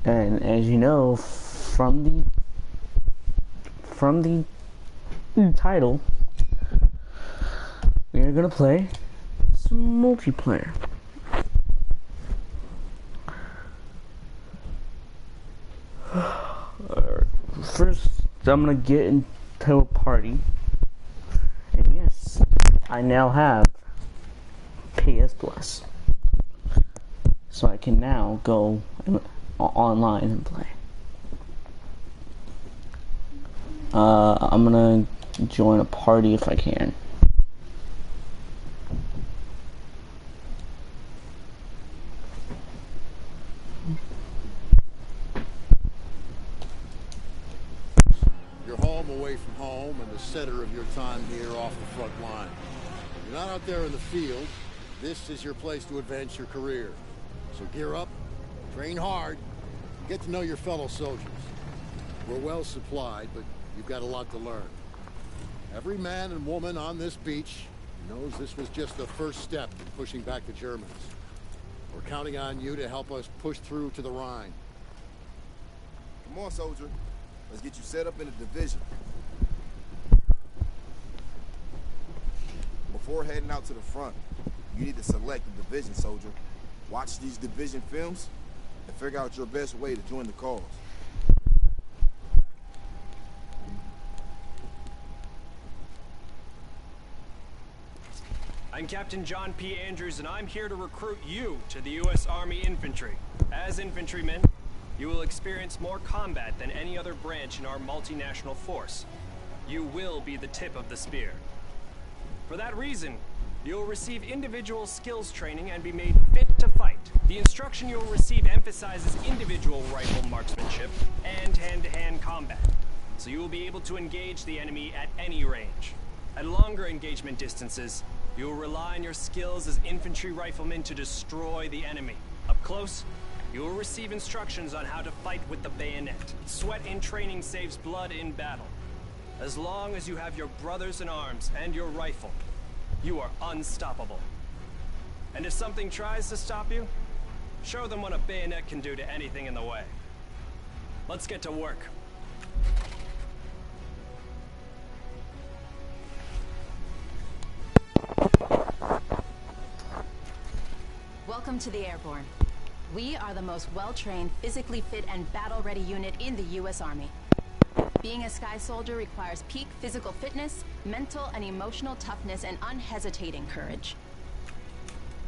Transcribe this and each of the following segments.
And as you know from the title, we are gonna play some multiplayer. First, I'm gonna get into a party, and yes, I now have PS Plus, so I can now go online and play. I'm gonna join a party if I can. You're home away from home and the center of your time here off the front line. You're not out there in the field. This is your place to advance your career. So gear up, train hard, and get to know your fellow soldiers. We're well supplied, but you've got a lot to learn. Every man and woman on this beach knows this was just the first step in pushing back the Germans. We're counting on you to help us push through to the Rhine. Come on, soldier. Let's get you set up in a division. Before heading out to the front, you need to select a division, soldier. Watch these division films and figure out your best way to join the cause. I'm Captain John P. Andrews, and I'm here to recruit you to the U.S. Army Infantry. As infantrymen, you will experience more combat than any other branch in our multinational force. You will be the tip of the spear. For that reason, you will receive individual skills training and be made fit to fight. The instruction you will receive emphasizes individual rifle marksmanship and hand-to-hand combat, so you will be able to engage the enemy at any range. At longer engagement distances, you will rely on your skills as infantry riflemen to destroy the enemy. Up close, you will receive instructions on how to fight with the bayonet. Sweat in training saves blood in battle. As long as you have your brothers in arms and your rifle, you are unstoppable. And if something tries to stop you, show them what a bayonet can do to anything in the way. Let's get to work. Welcome to the Airborne. We are the most well-trained, physically fit, and battle-ready unit in the U.S. Army. Being a Sky Soldier requires peak physical fitness, mental and emotional toughness, and unhesitating courage.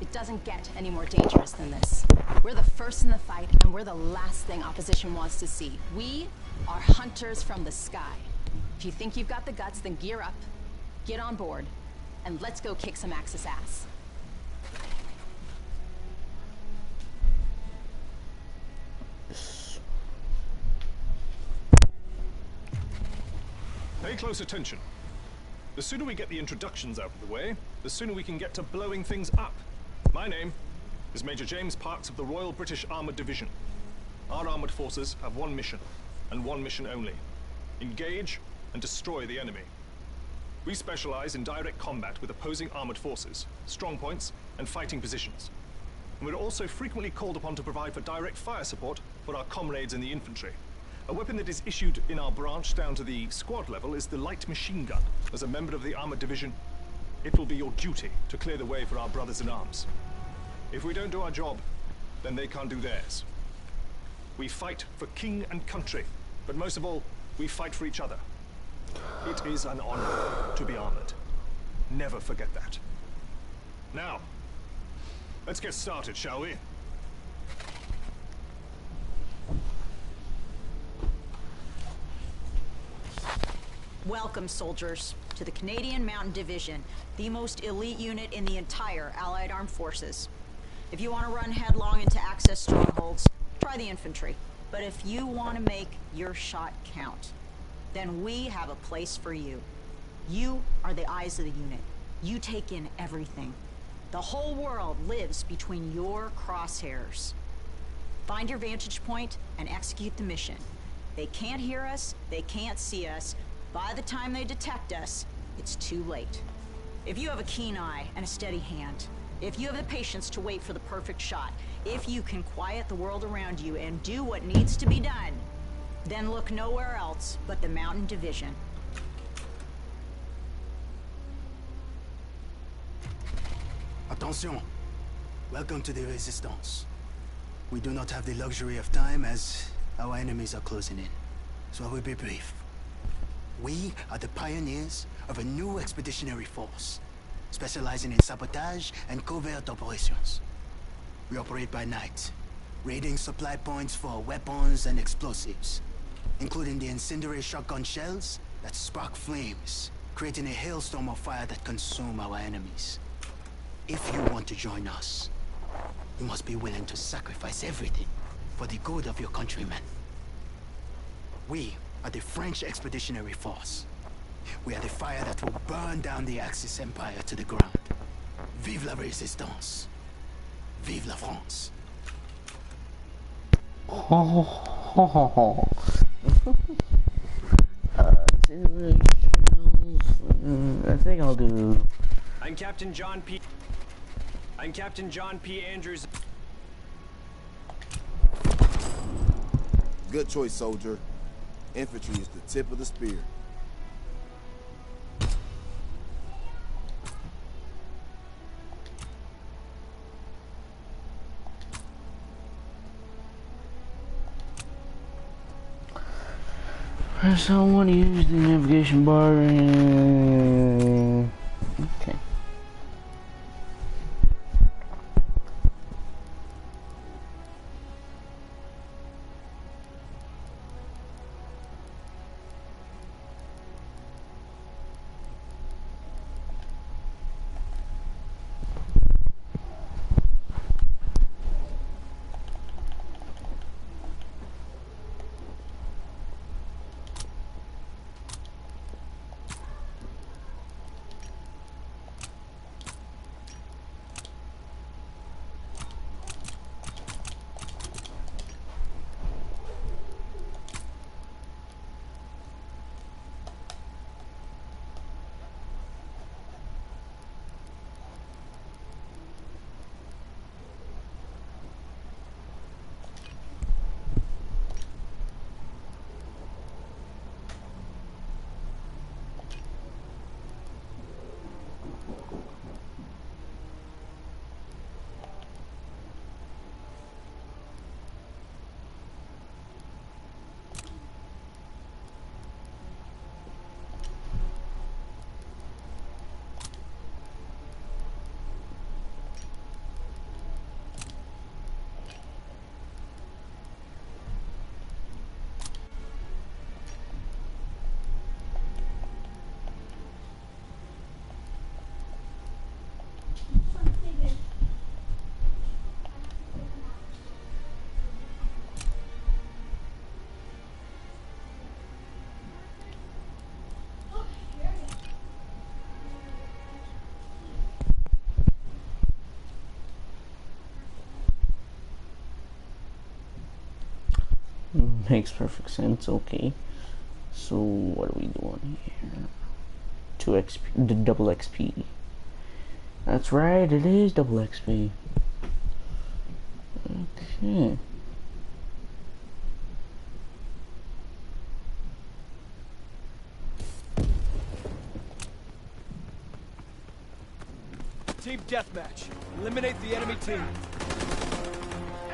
It doesn't get any more dangerous than this. We're the first in the fight, and we're the last thing opposition wants to see. We are hunters from the sky. If you think you've got the guts, then gear up, get on board, and let's go kick some Axis ass. Pay close attention. The sooner we get the introductions out of the way, the sooner we can get to blowing things up. My name is Major James Parks of the Royal British Armoured Division. Our armoured forces have one mission, and one mission only. Engage and destroy the enemy. We specialize in direct combat with opposing armoured forces, strong points, and fighting positions. And we're also frequently called upon to provide for direct fire support for our comrades in the infantry. A weapon that is issued in our branch down to the squad level is the light machine gun. As a member of the armored division, it will be your duty to clear the way for our brothers in arms. If we don't do our job, then they can't do theirs. We fight for king and country, but most of all, we fight for each other. It is an honor to be armored. Never forget that. Now, let's get started, shall we? Welcome, soldiers, to the Canadian Mountain Division, the most elite unit in the entire Allied Armed Forces. If you want to run headlong into Axis strongholds, try the infantry. But if you want to make your shot count, then we have a place for you. You are the eyes of the unit. You take in everything. The whole world lives between your crosshairs. Find your vantage point and execute the mission. They can't hear us, they can't see us. By the time they detect us, it's too late. If you have a keen eye and a steady hand, if you have the patience to wait for the perfect shot, If you can quiet the world around you and do what needs to be done, then look nowhere else but the Mountain Division. Attention. Welcome to the Resistance. We do not have the luxury of time as our enemies are closing in. So I will be brief. We are the pioneers of a new expeditionary force, specializing in sabotage and covert operations. We operate by night, raiding supply points for weapons and explosives, including the incendiary shotgun shells that spark flames, creating a hailstorm of fire that consume our enemies. If you want to join us, you must be willing to sacrifice everything for the good of your countrymen. We are the French Expeditionary Force. We are the fire that will burn down the Axis Empire to the ground. Vive la Résistance. Vive la France. I think I'll do... I'm Captain John P. Andrews. Good choice, soldier. Infantry is the tip of the spear. Press L1 to use the navigation bar. Okay. Makes perfect sense. Okay, so what are we doing here? 2 XP, the double XP. That's right, it is double XP. Okay. Team deathmatch. Eliminate the enemy team.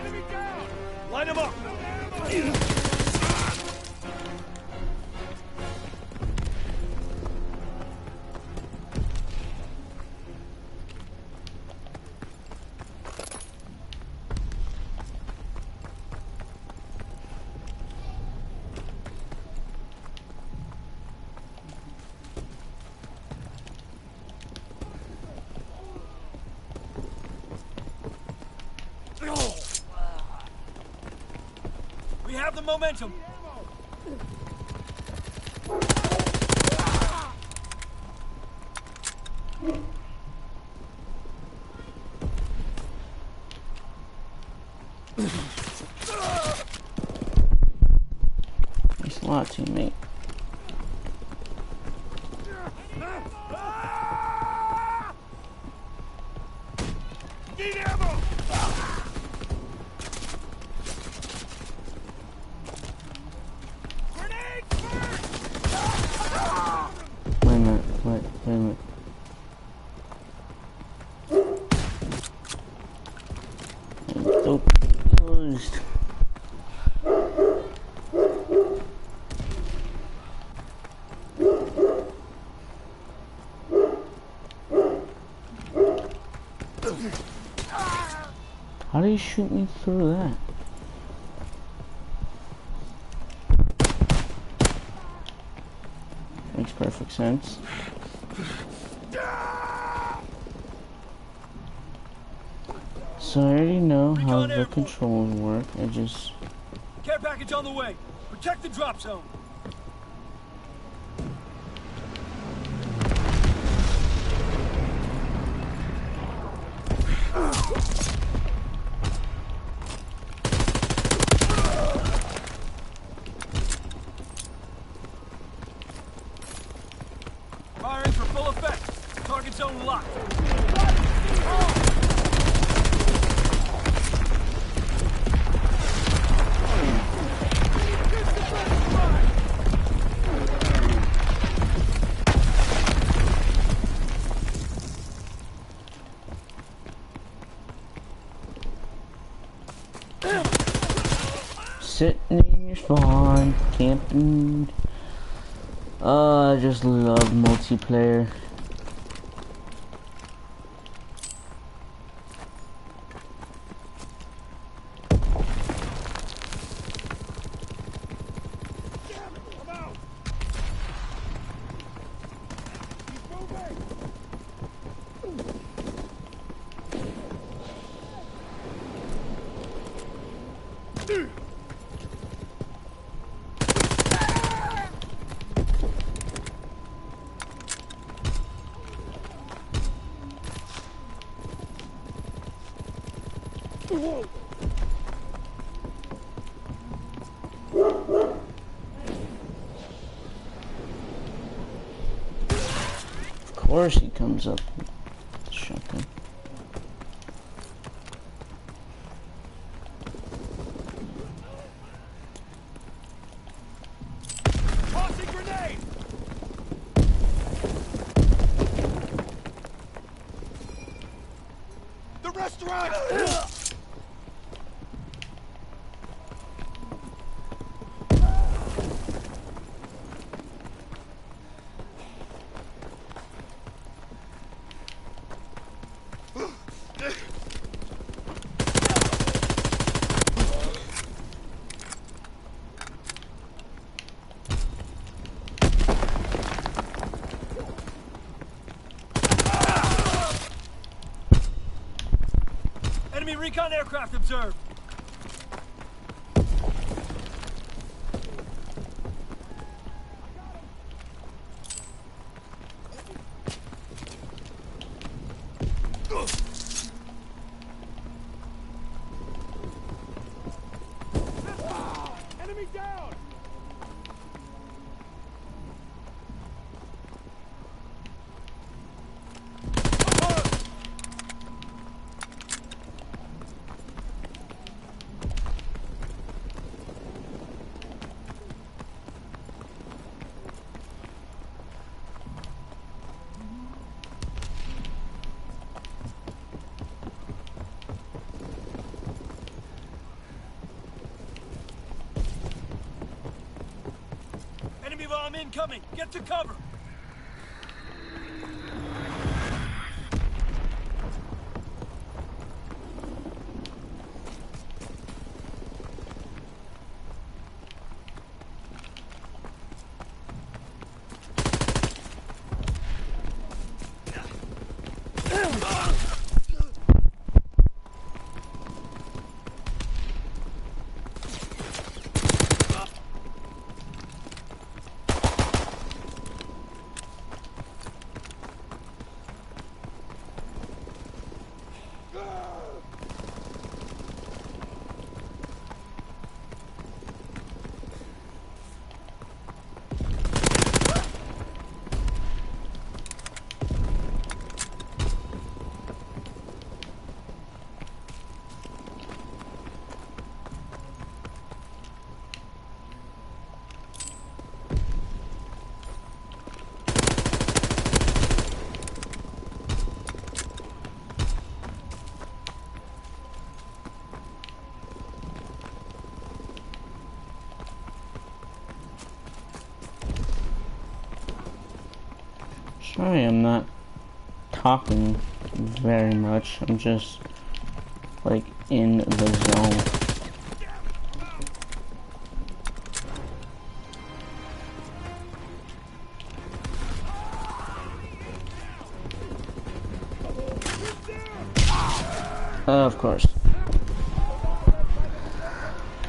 Enemy down! Line them up! We have the momentum. Thanks a lot, teammate. Need ammo! How do you shoot me through that? Makes perfect sense. So I already know how the controls work. I just... Care package on the way. Protect the drop zone. Firing for full effect. Target zone locked. Sitting in your spawn, camping. I just love multiplayer. Of course he comes up with the shotgun. Tossing grenade! The restaurant! Enemy recon aircraft observed. Enemy down! Enemy bomb incoming! Get to cover! Sorry, I'm not talking very much. I'm just like in the zone. Of course.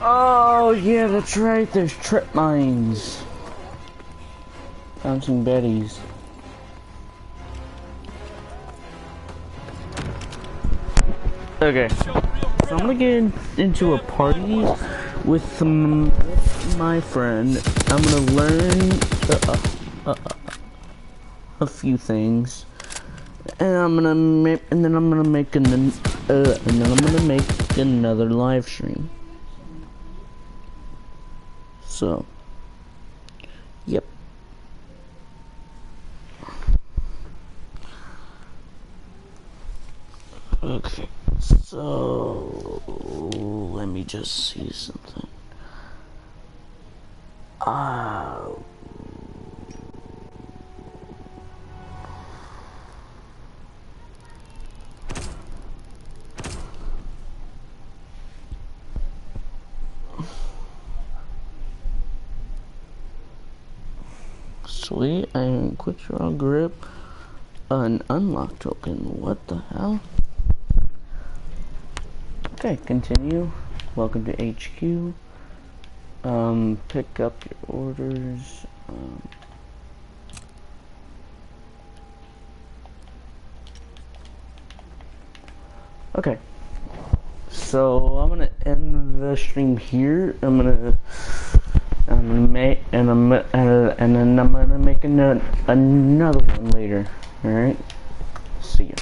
Oh yeah, that's right, there's trip mines. Bouncing betties. Okay, so I'm gonna get into a party with my friend. I'm gonna learn a few things, and I'm gonna make another live stream. So, yep. Okay, so let me just see something. Sweet, and quick draw grip, an unlock token. What the hell? Okay, continue. Welcome to HQ. Pick up your orders. Okay. So I'm gonna end the stream here. I'm gonna make and then I'm gonna make another one later. All right. See ya.